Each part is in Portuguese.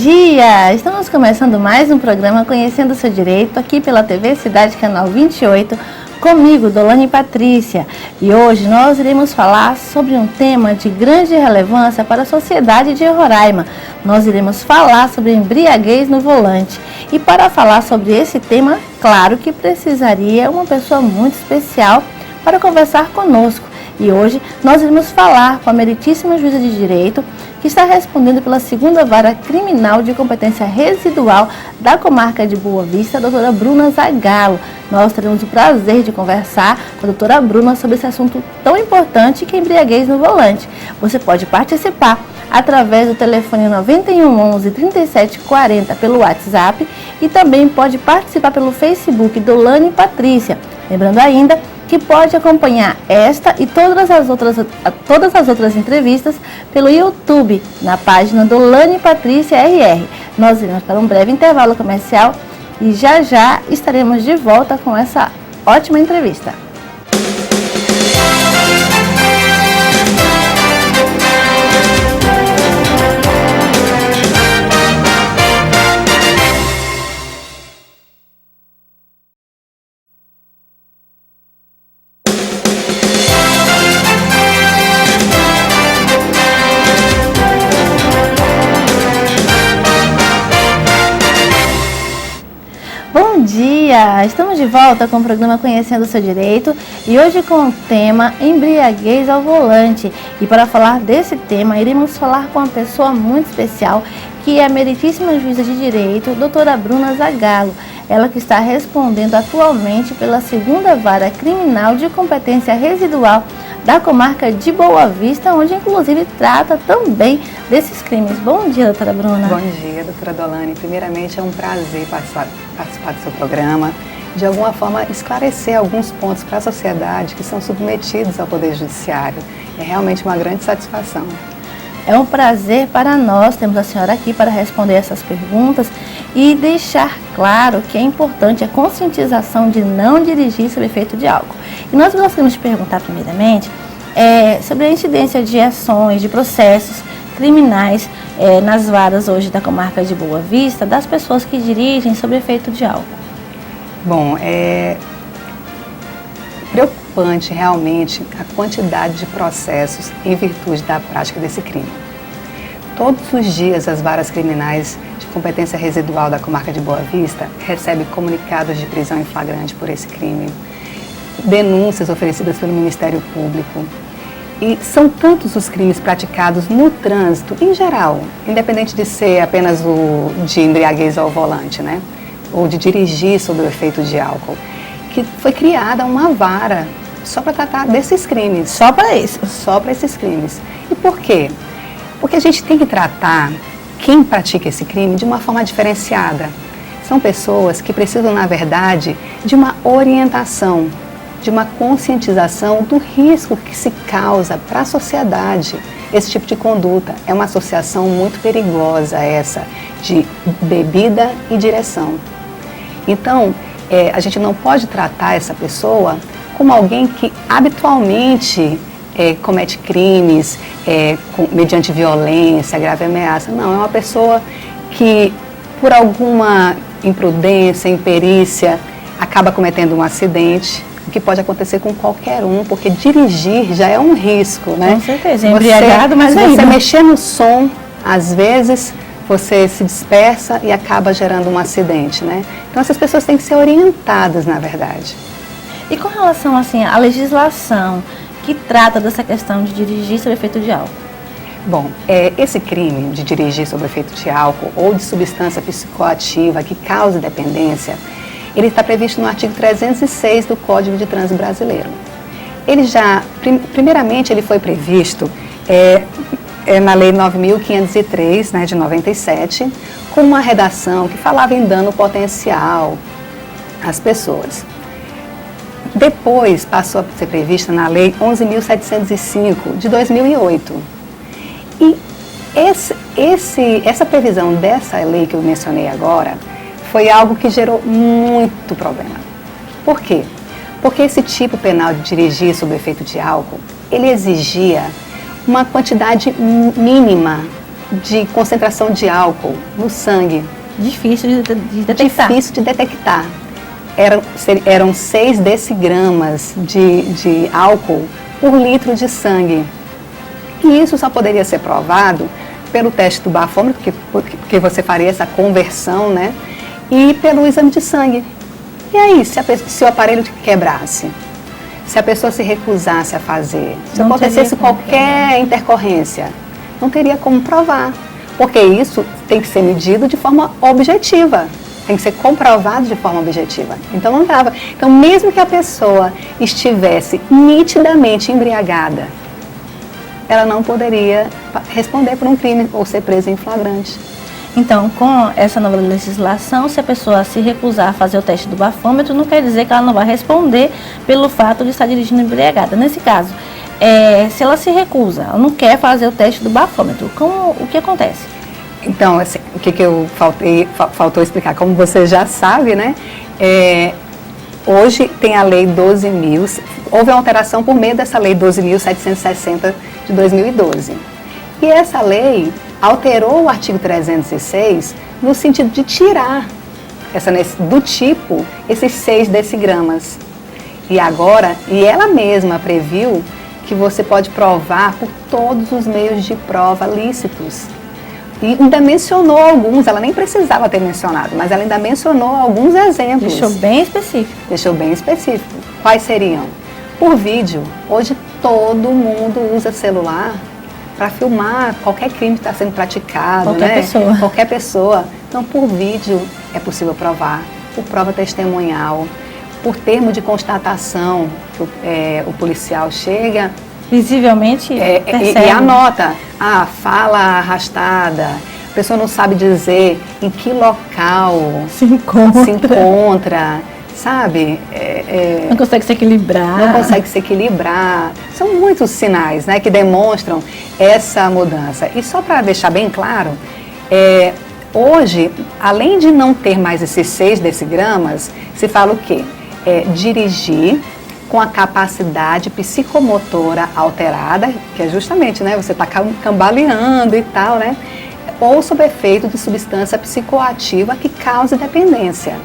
dia! Estamos começando mais um programa Conhecendo o Seu Direito, aqui pela TV Cidade Canal 28, comigo, Dolane Patrícia. E hoje nós iremos falar sobre um tema de grande relevância para a sociedade de Roraima. Nós iremos falar sobre embriaguez no volante. E para falar sobre esse tema, claro que precisaria uma pessoa muito especial para conversar conosco. E hoje nós iremos falar com a meritíssima juíza de direito, que está respondendo pela 2ª Vara Criminal de Competência Residual da Comarca de Boa Vista, a doutora Bruna Zagallo. Nós teremos o prazer de conversar com a doutora Bruna sobre esse assunto tão importante que é embriaguez no volante. Você pode participar através do telefone 9111 3740 pelo WhatsApp e também pode participar pelo Facebook Dolane Patrícia. Lembrando ainda que pode acompanhar esta e todas as outras entrevistas pelo YouTube, na página Dolane Patrícia RR. Nós iremos para um breve intervalo comercial e já estaremos de volta com essa ótima entrevista. Bom dia! Estamos de volta com o programa Conhecendo o Seu Direito e hoje com o tema embriaguez ao volante. E para falar desse tema, iremos falar com uma pessoa muito especial, que é a meritíssima juíza de direito, doutora Bruna Zagallo. Ela que está respondendo atualmente pela 2ª Vara Criminal de Competência Residual da Comarca de Boa Vista, onde inclusive trata também desses crimes. Bom dia, doutora Bruna. Bom dia, doutora Dolane. Primeiramente, é um prazer participar do seu programa, de alguma forma esclarecer alguns pontos para a sociedade que são submetidos ao Poder Judiciário. É realmente uma grande satisfação. É um prazer para nós, temos a senhora aqui para responder essas perguntas e deixar claro que é importante a conscientização de não dirigir sob efeito de álcool. E nós gostaríamos de perguntar primeiramente sobre a incidência de ações, de processos criminais nas varas hoje da Comarca de Boa Vista, das pessoas que dirigem sob efeito de álcool. Bom, é preocupante realmente a quantidade de processos em virtude da prática desse crime. Todos os dias as varas criminais de competência residual da Comarca de Boa Vista recebem comunicados de prisão em flagrante por esse crime, denúncias oferecidas pelo Ministério Público. E são tantos os crimes praticados no trânsito, em geral, independente de ser apenas o de embriaguez ao volante, né? Ou de dirigir sob o efeito de álcool, que foi criada uma vara só para tratar desses crimes. Só para isso? Só para esses crimes. E por quê? Porque a gente tem que tratar quem pratica esse crime de uma forma diferenciada. São pessoas que precisam, na verdade, de uma orientação, de uma conscientização do risco que se causa para a sociedade. Esse tipo de conduta é uma associação muito perigosa essa, de bebida e direção. Então, a gente não pode tratar essa pessoa como alguém que habitualmente comete crimes mediante violência, grave ameaça. Não, é uma pessoa que, por alguma imprudência, imperícia, acaba cometendo um acidente, o que pode acontecer com qualquer um, porque dirigir já é um risco, né? Com certeza, embriagado, mas ainda. Se você mexer no som, às vezes você se dispersa e acaba gerando um acidente, né? Então essas pessoas têm que ser orientadas, na verdade. E com relação assim à legislação que trata dessa questão de dirigir sob efeito de álcool? Bom, esse crime de dirigir sob efeito de álcool ou de substância psicoativa que cause dependência, ele está previsto no artigo 306 do Código de Trânsito Brasileiro. Ele primeiramente, ele foi previsto na Lei 9.503, né, de 97, com uma redação que falava em dano potencial às pessoas. Depois passou a ser prevista na Lei 11.705, de 2008. E essa previsão dessa lei que eu mencionei agora foi algo que gerou muito problema. Por quê? Porque esse tipo penal de dirigir sob efeito de álcool, ele exigia uma quantidade mínima de concentração de álcool no sangue. Difícil de detectar. Difícil de detectar. Eram 6 decigramas de álcool por litro de sangue. E isso só poderia ser provado pelo teste do bafômetro, que você faria essa conversão, né? E pelo exame de sangue. E aí, se o aparelho quebrasse? Se a pessoa se recusasse a fazer? Se acontecesse qualquer intercorrência? Não teria como provar. Porque isso tem que ser medido de forma objetiva. Tem que ser comprovado de forma objetiva. Então não dava. Então mesmo que a pessoa estivesse nitidamente embriagada, ela não poderia responder por um crime ou ser presa em flagrante. Então, com essa nova legislação, se a pessoa se recusar a fazer o teste do bafômetro, não quer dizer que ela não vai responder pelo fato de estar dirigindo embriagada. Nesse caso, se ela se recusa, ela não quer fazer o teste do bafômetro, o que acontece? Então, assim, o que eu faltou explicar, como você já sabe, né? Hoje tem a Lei 12.000, houve uma alteração por meio dessa Lei 12.760 de 2012. E essa lei alterou o artigo 306 no sentido de tirar do tipo esses 6 decigramas. E agora, ela mesma previu que você pode provar por todos os meios de prova lícitos. E ainda mencionou alguns, ela nem precisava ter mencionado, mas ela ainda mencionou alguns exemplos. Deixou bem específico. Deixou bem específico. Quais seriam? Por vídeo. Hoje todo mundo usa celular para filmar qualquer crime que está sendo praticado, qualquer pessoa. Qualquer pessoa. Então, por vídeo é possível provar, por prova testemunhal, por termo de constatação, que o policial chega... Visivelmente e anota, fala arrastada, a pessoa não sabe dizer em que local se encontra, sabe? Não consegue se equilibrar. Não consegue se equilibrar. São muitos sinais, né, que demonstram essa mudança. E só para deixar bem claro, hoje, além de não ter mais esses 6 decigramas, se fala o quê? Dirigir com a capacidade psicomotora alterada, que é justamente, né, você está cambaleando e tal, né, ou sob efeito de substância psicoativa que cause dependência,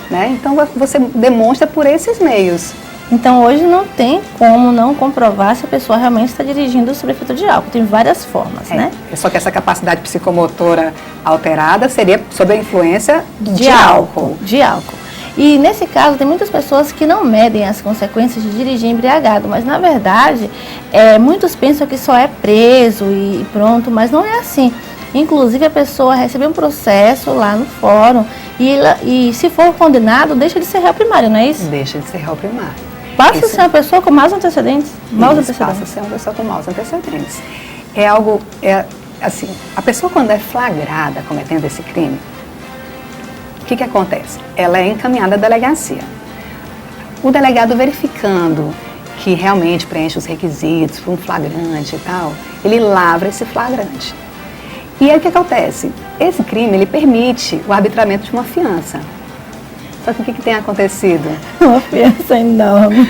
né, então você demonstra por esses meios. Então hoje não tem como não comprovar se a pessoa realmente está dirigindo sob efeito de álcool, tem várias formas, né? Só que essa capacidade psicomotora alterada seria sob a influência de álcool. De álcool. E nesse caso tem muitas pessoas que não medem as consequências de dirigir embriagado, mas na verdade muitos pensam que só é preso e pronto, mas não é assim. Inclusive a pessoa recebe um processo lá no fórum e se for condenado deixa de ser réu primário, não é isso? Deixa de ser réu primário. Passa a ser uma pessoa com maus antecedentes? Passa a ser uma pessoa com maus antecedentes. Assim, a pessoa quando é flagrada cometendo esse crime, o que acontece? Ela é encaminhada à delegacia. O delegado verificando que realmente preenche os requisitos para um flagrante e tal, ele lavra esse flagrante. E aí o que acontece? Esse crime, ele permite o arbitramento de uma fiança. Só que o que tem acontecido? Uma fiança enorme.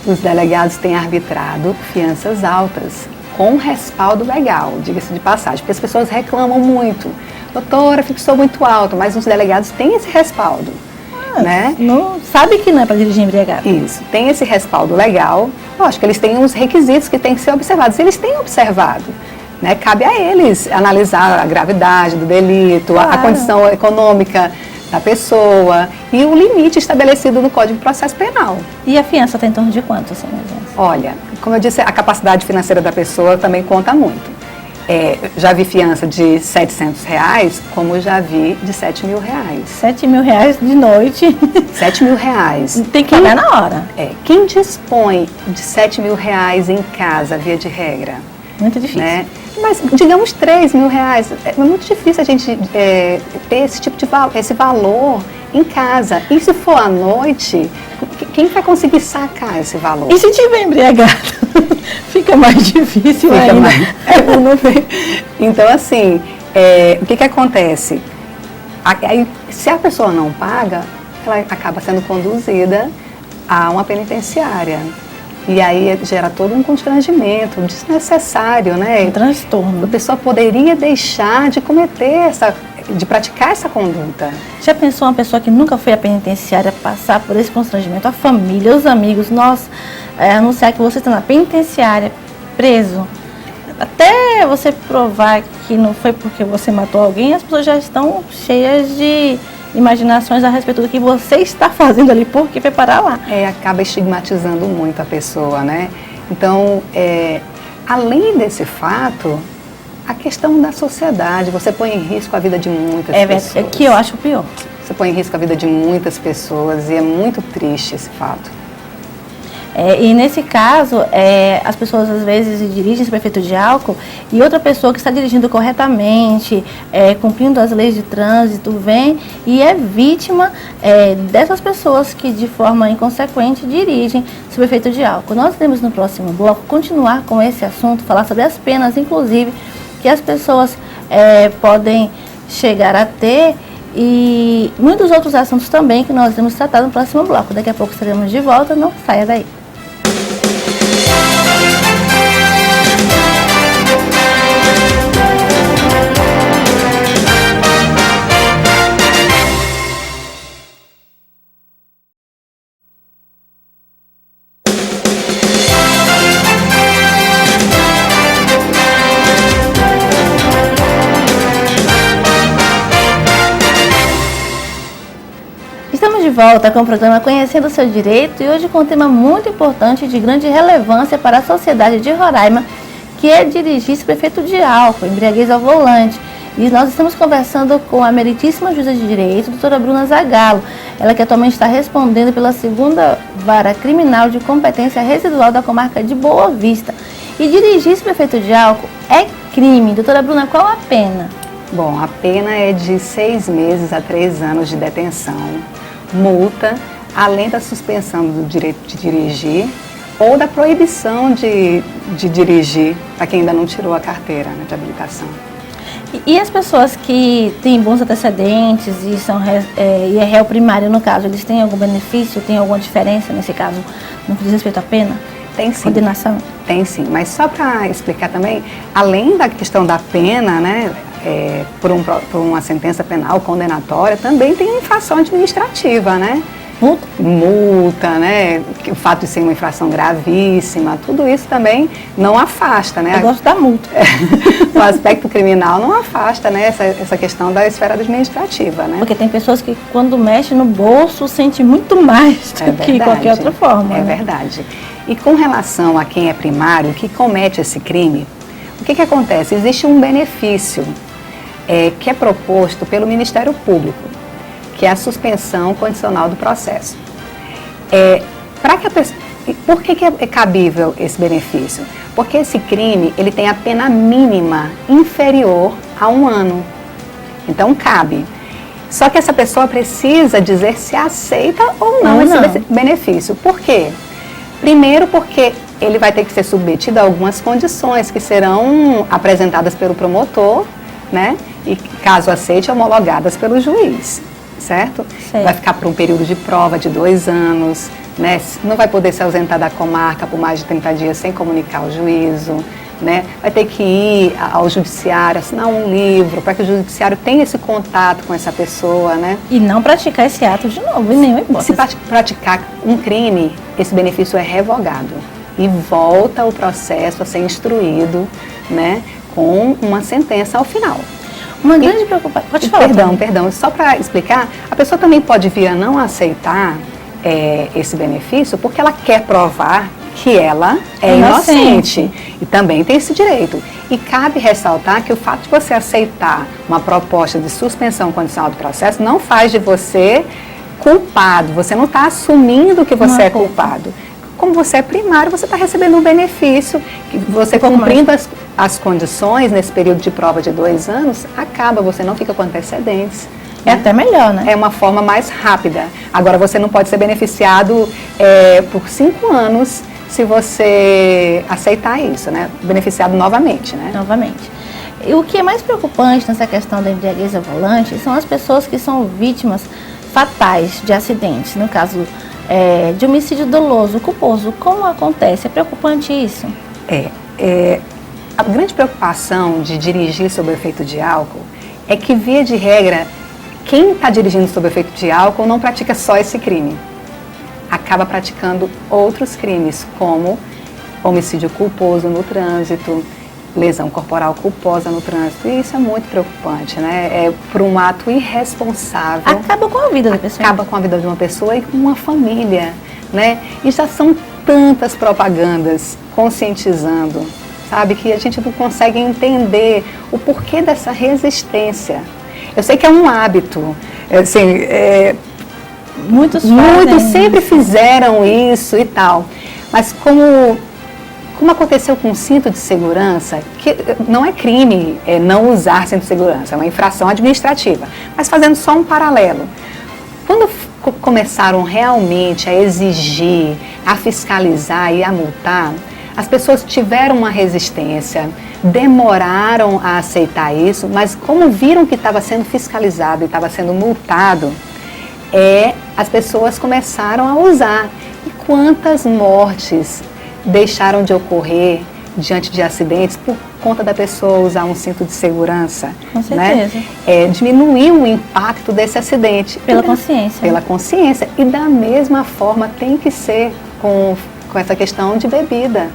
Os delegados têm arbitrado fianças altas, com respaldo legal, diga-se de passagem, porque as pessoas reclamam muito. Doutora, fixou muito alto, mas os delegados têm esse respaldo, né? Não sabe que não é para dirigir embriagado. Isso, tem esse respaldo legal. Lógico que eles têm os requisitos que têm que ser observados. Eles têm observado, né? Cabe a eles analisar a gravidade do delito, a condição econômica da pessoa e o limite estabelecido no Código de Processo Penal. E a fiança tem em torno de quanto, assim, mais ou menos? Olha, como eu disse, a capacidade financeira da pessoa também conta muito. Já vi fiança de R$700, como já vi de R$7.000. R$7.000 de noite. R$7.000. Tem que pagar na hora. Quem dispõe de R$7.000 em casa, via de regra? Muito difícil. Né? Mas, digamos, R$3.000. É muito difícil a gente ter esse tipo de esse valor em casa. E se for à noite, quem vai conseguir sacar esse valor? E se tiver embriagado? Fica mais difícil ainda. Então, assim, o que acontece? Aí, se a pessoa não paga, ela acaba sendo conduzida a uma penitenciária. E aí gera todo um constrangimento desnecessário, né? Um transtorno. A pessoa poderia deixar de de praticar essa conduta. Já pensou uma pessoa que nunca foi à penitenciária passar por esse constrangimento? A família, os amigos, nós anunciar que você está na penitenciária, preso. Até você provar que não foi porque você matou alguém, as pessoas já estão cheias de imaginações a respeito do que você está fazendo ali, porque foi parar lá. Acaba estigmatizando muito a pessoa, né? Então, além desse fato, a questão da sociedade, você põe em risco a vida de muitas pessoas. É que eu acho pior. Você põe em risco a vida de muitas pessoas e é muito triste esse fato. E nesse caso, as pessoas às vezes dirigem sob efeito de álcool e outra pessoa que está dirigindo corretamente, cumprindo as leis de trânsito, vem e é vítima dessas pessoas que de forma inconsequente dirigem sob efeito de álcool. Nós temos no próximo bloco continuar com esse assunto, falar sobre as penas, inclusive, que as pessoas podem chegar a ter e muitos outros assuntos também que nós vamos tratar no próximo bloco. Daqui a pouco estaremos de volta, não saia daí. Estamos de volta com o programa Conhecendo o Seu Direito e hoje com um tema muito importante e de grande relevância para a sociedade de Roraima, que é dirigir sob efeito de álcool, embriaguez ao volante. E nós estamos conversando com a meritíssima juíza de direito, doutora Bruna Zagallo, ela que atualmente está respondendo pela 2ª Vara Criminal de Competência Residual da comarca de Boa Vista. E dirigir sob efeito de álcool é crime. Doutora Bruna, qual a pena? Bom, a pena é de 6 meses a 3 anos de detenção, multa, além da suspensão do direito de dirigir ou da proibição de dirigir para quem ainda não tirou a carteira, né, de habilitação. E as pessoas que têm bons antecedentes e é réu primário no caso, eles têm algum benefício, tem alguma diferença nesse caso no que diz respeito à pena? Tem sim. Condenação? Tem sim, mas só para explicar também, além da questão da pena, né, por uma sentença penal condenatória, também tem infração administrativa, né? Multa, né? O fato de ser uma infração gravíssima, tudo isso também não afasta, né? Eu gosto da multa. O aspecto criminal não afasta, né? Essa questão da esfera administrativa, né? Porque tem pessoas que quando mexe no bolso sente muito mais do que qualquer outra forma. É verdade. E com relação a quem é primário, que comete esse crime, o que acontece? Existe um benefício que é proposto pelo Ministério Público, que é a suspensão condicional do processo. Por que é cabível esse benefício? Porque esse crime ele tem a pena mínima inferior a 1 ano. Então cabe. Só que essa pessoa precisa dizer se aceita ou não esse benefício. Por quê? Primeiro porque ele vai ter que ser submetido a algumas condições que serão apresentadas pelo promotor, né? E caso aceite, homologadas pelo juiz, certo? Vai ficar por um período de prova de 2 anos, né? Não vai poder se ausentar da comarca por mais de 30 dias sem comunicar ao juízo, né? Vai ter que ir ao judiciário, assinar um livro para que o judiciário tenha esse contato com essa pessoa, né? E não praticar esse ato de novo, em nenhuma hipótese. Se praticar um crime, esse benefício é revogado e volta o processo a ser instruído, né? Com uma sentença ao final. Uma grande preocupação. Pode falar. Perdão. Só para explicar, a pessoa também pode vir a não aceitar esse benefício porque ela quer provar que ela é inocente. E também tem esse direito. E cabe ressaltar que o fato de você aceitar uma proposta de suspensão condicional do processo não faz de você culpado. Você não está assumindo que você é culpado. Como você é primário, você está recebendo um benefício, que você cumprindo as condições nesse período de prova de 2 anos, você não fica com antecedentes. É até melhor, né? É uma forma mais rápida. Agora, você não pode ser beneficiado por 5 anos se você aceitar isso, né? Beneficiado novamente, né? Novamente. E o que é mais preocupante nessa questão da embriaguez ao volante são as pessoas que são vítimas fatais de acidentes. No caso, de homicídio doloso, culposo, como acontece? É preocupante isso? A grande preocupação de dirigir sob o efeito de álcool é que, via de regra, quem está dirigindo sob o efeito de álcool não pratica só esse crime. Acaba praticando outros crimes, como homicídio culposo no trânsito, lesão corporal culposa no trânsito. E isso é muito preocupante, né? É por um ato irresponsável. Acaba com a vida da pessoa. Acaba com a vida de uma pessoa e com uma família, né? E já são tantas propagandas conscientizando, sabe? Que a gente não consegue entender o porquê dessa resistência. Eu sei que é um hábito, assim, muitos sempre fizeram isso e tal, mas como aconteceu com o cinto de segurança, que não é crime não usar cinto de segurança, é uma infração administrativa, mas fazendo só um paralelo. Quando começaram realmente a exigir, a fiscalizar e a multar, as pessoas tiveram uma resistência, demoraram a aceitar isso, mas como viram que estava sendo fiscalizado e estava sendo multado, as pessoas começaram a usar. E quantas mortes deixaram de ocorrer diante de acidentes por conta da pessoa usar um cinto de segurança? Com certeza. Né? Diminuiu o impacto desse acidente. Pela consciência. Pela consciência. E da mesma forma tem que ser com essa questão de bebida.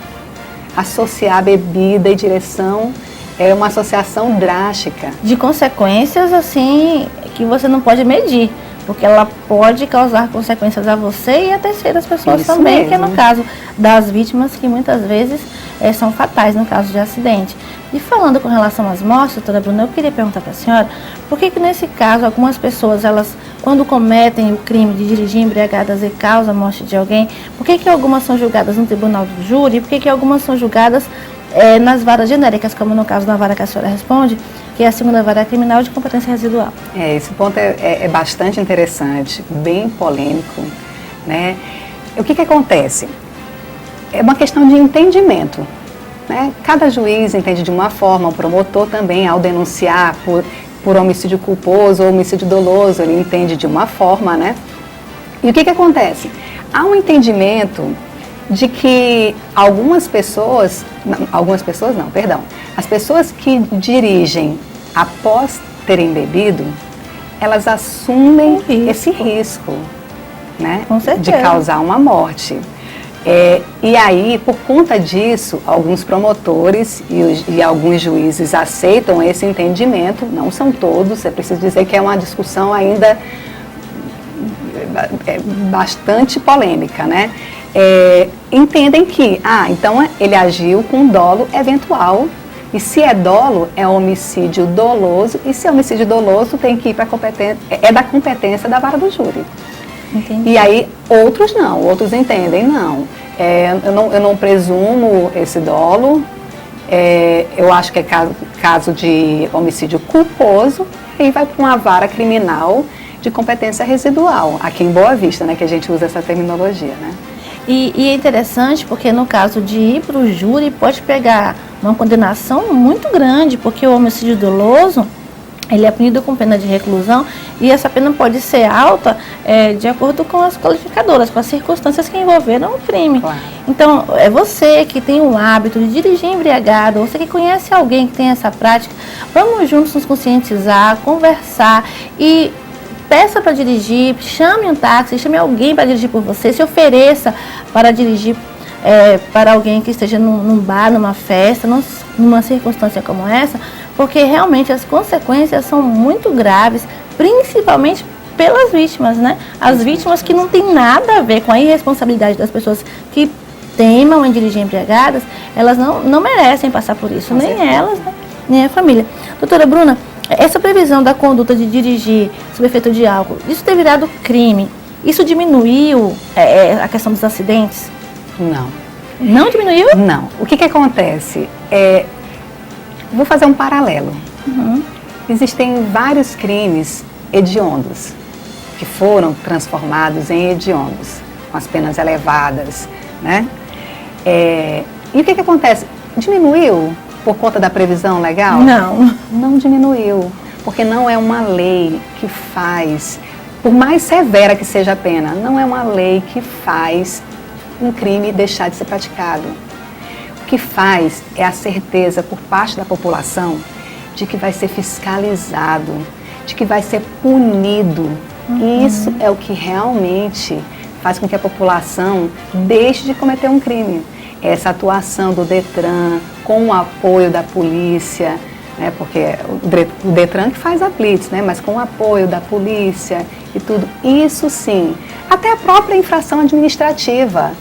Associar bebida e direção é uma associação drástica. De consequências, assim, que você não pode medir. Porque ela pode causar consequências a você e a terceiras pessoas Isso também, mesmo. que é no caso das vítimas, que muitas vezes são fatais no caso de acidente. E falando com relação às mortes, doutora Bruna, eu queria perguntar para a senhora, por que nesse caso algumas pessoas, elas, quando cometem o crime de dirigir embriagadas e causa a morte de alguém, por que algumas são julgadas no tribunal do júri, por que algumas são julgadas nas varas genéricas, como no caso da vara que a senhora responde, que é a segunda vara criminal de competência residual? Esse ponto é bastante interessante, bem polêmico, né? O que acontece? É uma questão de entendimento, né? Cada juiz entende de uma forma, o promotor também, ao denunciar por homicídio culposo ou homicídio doloso, ele entende de uma forma, né? E o que acontece? Há um entendimento de que as pessoas que dirigem após terem bebido, elas assumem esse risco, né, de causar uma morte. E aí, por conta disso, alguns promotores e alguns juízes aceitam esse entendimento, não são todos, é preciso dizer que é uma discussão ainda bastante polêmica, né? Entendem que, então ele agiu com dolo eventual, e se é dolo, é homicídio doloso, e se é homicídio doloso, tem que ir para a competência, da competência da vara do júri. Entendi. E aí, outros não, outros entendem, não. Eu não presumo esse dolo, eu acho que é caso de homicídio culposo, e vai para uma vara criminal de competência residual, aqui em Boa Vista, né, que a gente usa essa terminologia, né? E é interessante porque no caso de ir para o júri pode pegar uma condenação muito grande, porque o homicídio doloso, ele é punido com pena de reclusão e essa pena pode ser alta de acordo com as qualificadoras, com as circunstâncias que envolveram o crime. Claro. Então, é você que tem o hábito de dirigir embriagado, você que conhece alguém que tem essa prática, vamos juntos nos conscientizar, conversar e peça para dirigir, chame um táxi, chame alguém para dirigir por você, se ofereça para dirigir para alguém que esteja num bar, numa festa, numa circunstância como essa, porque realmente as consequências são muito graves, principalmente pelas vítimas, né? As vítimas que não têm nada a ver com a irresponsabilidade das pessoas que teimam em dirigir embriagadas, elas não merecem passar por isso, nem elas, né? Nem a família. Doutora Bruna, essa previsão da conduta de dirigir sob efeito de álcool, isso ter virado crime, isso diminuiu a questão dos acidentes? Não. Não diminuiu? Não. O que acontece? Vou fazer um paralelo. Uhum. Existem vários crimes hediondos, que foram transformados em hediondos, com as penas elevadas, né? E o que acontece? Diminuiu por conta da previsão legal? Não. Não diminuiu, porque não é uma lei que faz por mais severa que seja a pena, não é uma lei que faz um crime deixar de ser praticado. O que faz é a certeza por parte da população de que vai ser fiscalizado, de que vai ser punido. Isso é o que realmente faz com que a população deixe de cometer um crime. Essa atuação do Detran, com o apoio da polícia, né, porque o Detran que faz a blitz, né, mas com o apoio da polícia e tudo, isso sim. Até a própria infração administrativa.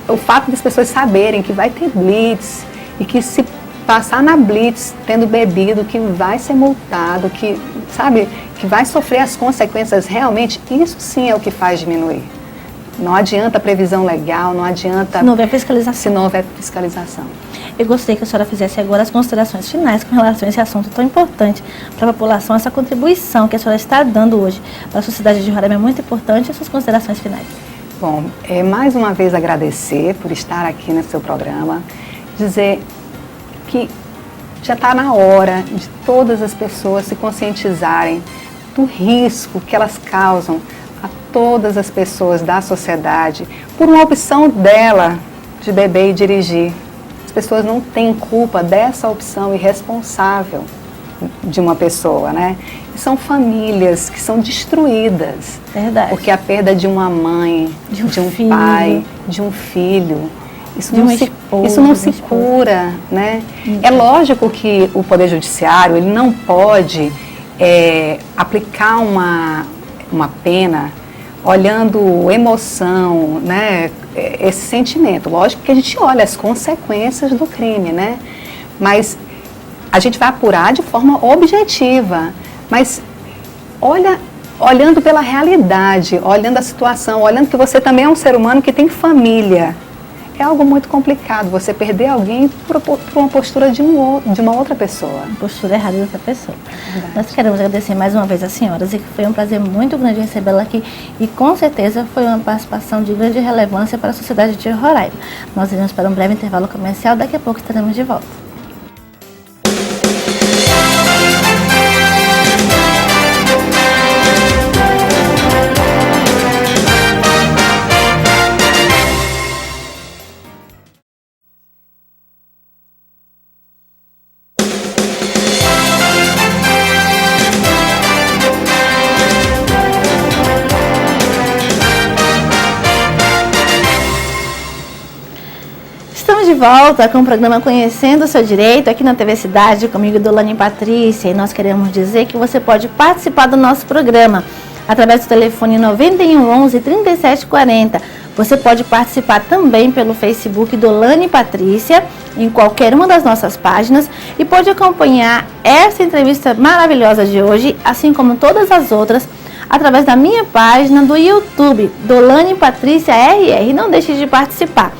O fato das pessoas saberem que vai ter blitz e que se passar na blitz tendo bebido, que vai ser multado, que, sabe, que vai sofrer as consequências realmente, isso sim é o que faz diminuir. Não adianta previsão legal, não adianta... Se não houver fiscalização. Se não houver fiscalização. Eu gostaria que a senhora fizesse agora as considerações finais com relação a esse assunto tão importante para a população, essa contribuição que a senhora está dando hoje para a sociedade de Roraima é muito importante. As suas considerações finais. Bom, mais uma vez agradecer por estar aqui no seu programa, dizer que já está na hora de todas as pessoas se conscientizarem do risco que elas causam a todas as pessoas da sociedade por uma opção dela de beber e dirigir. As pessoas não têm culpa dessa opção irresponsável de uma pessoa, né? E são famílias que são destruídas. Verdade. Porque a perda de uma mãe, de um filho, pai, de um filho, isso esposa, não se cura, né? É lógico que o Poder Judiciário ele não pode aplicar uma pena olhando emoção, né? Esse sentimento. Lógico que a gente olha as consequências do crime, né? Mas a gente vai apurar de forma objetiva. Mas olhando pela realidade, olhando a situação, olhando que você também é um ser humano que tem família. É algo muito complicado você perder alguém por uma postura de uma outra pessoa. Uma postura errada de outra pessoa. Verdade. Nós queremos agradecer mais uma vez às senhoras e que foi um prazer muito grande recebê-la aqui e com certeza foi uma participação de grande relevância para a sociedade de Roraima. Nós iremos para um breve intervalo comercial, daqui a pouco estaremos de volta. Estamos de volta com o programa Conhecendo o Seu Direito, aqui na TV Cidade, comigo, Dolane Patrícia, e nós queremos dizer que você pode participar do nosso programa através do telefone 91 11 37 40. Você pode participar também pelo Facebook Dolane Patrícia, em qualquer uma das nossas páginas, e pode acompanhar essa entrevista maravilhosa de hoje, assim como todas as outras, através da minha página do YouTube, Dolane Patrícia RR. Não deixe de participar.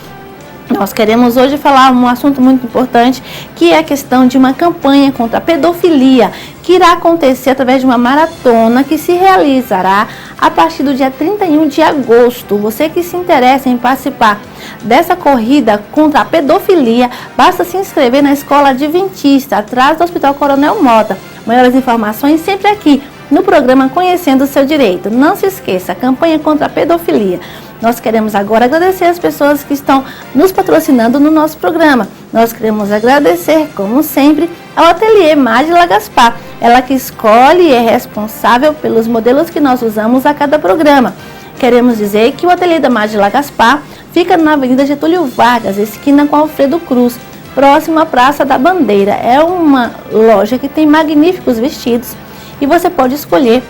Nós queremos hoje falar um assunto muito importante, que é a questão de uma campanha contra a pedofilia, que irá acontecer através de uma maratona que se realizará a partir do dia 31 de agosto. Você que se interessa em participar dessa corrida contra a pedofilia, basta se inscrever na Escola Adventista, atrás do Hospital Coronel Mota. Maiores informações sempre aqui no programa Conhecendo o Seu Direito. Não se esqueça, a campanha contra a pedofilia. Nós queremos agora agradecer as pessoas que estão nos patrocinando no nosso programa. Nós queremos agradecer, como sempre, ao Ateliê Magila Gaspar. Ela que escolhe e é responsável pelos modelos que nós usamos a cada programa. Queremos dizer que o Ateliê da Magila Gaspar fica na Avenida Getúlio Vargas, esquina com Alfredo Cruz, próximo à Praça da Bandeira. É uma loja que tem magníficos vestidos e você pode escolher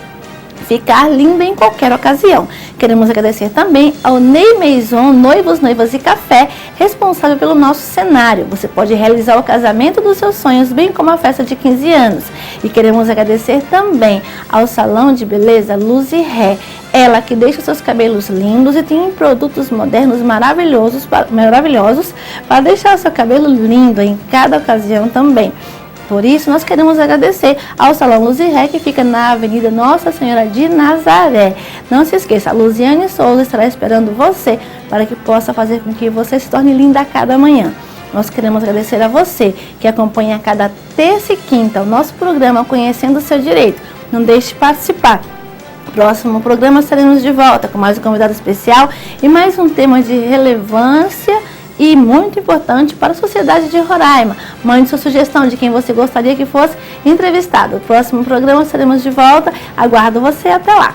ficar linda em qualquer ocasião. Queremos agradecer também ao Ney Maison, Noivos, Noivas e Café, responsável pelo nosso cenário. Você pode realizar o casamento dos seus sonhos, bem como a festa de 15 anos. E queremos agradecer também ao Salão de Beleza Luz e Ré. Ela que deixa seus cabelos lindos e tem produtos modernos maravilhosos para deixar o seu cabelo lindo em cada ocasião também. Por isso, nós queremos agradecer ao Salão Luz e Ré, que fica na Avenida Nossa Senhora de Nazaré. Não se esqueça, a Luziane Souza estará esperando você para que possa fazer com que você se torne linda a cada manhã. Nós queremos agradecer a você que acompanha a cada terça e quinta o nosso programa Conhecendo o Seu Direito. Não deixe de participar. Próximo programa estaremos de volta com mais um convidado especial e mais um tema de relevância e muito importante para a sociedade de Roraima. Mande sua sugestão de quem você gostaria que fosse entrevistado. No próximo programa estaremos de volta. Aguardo você até lá.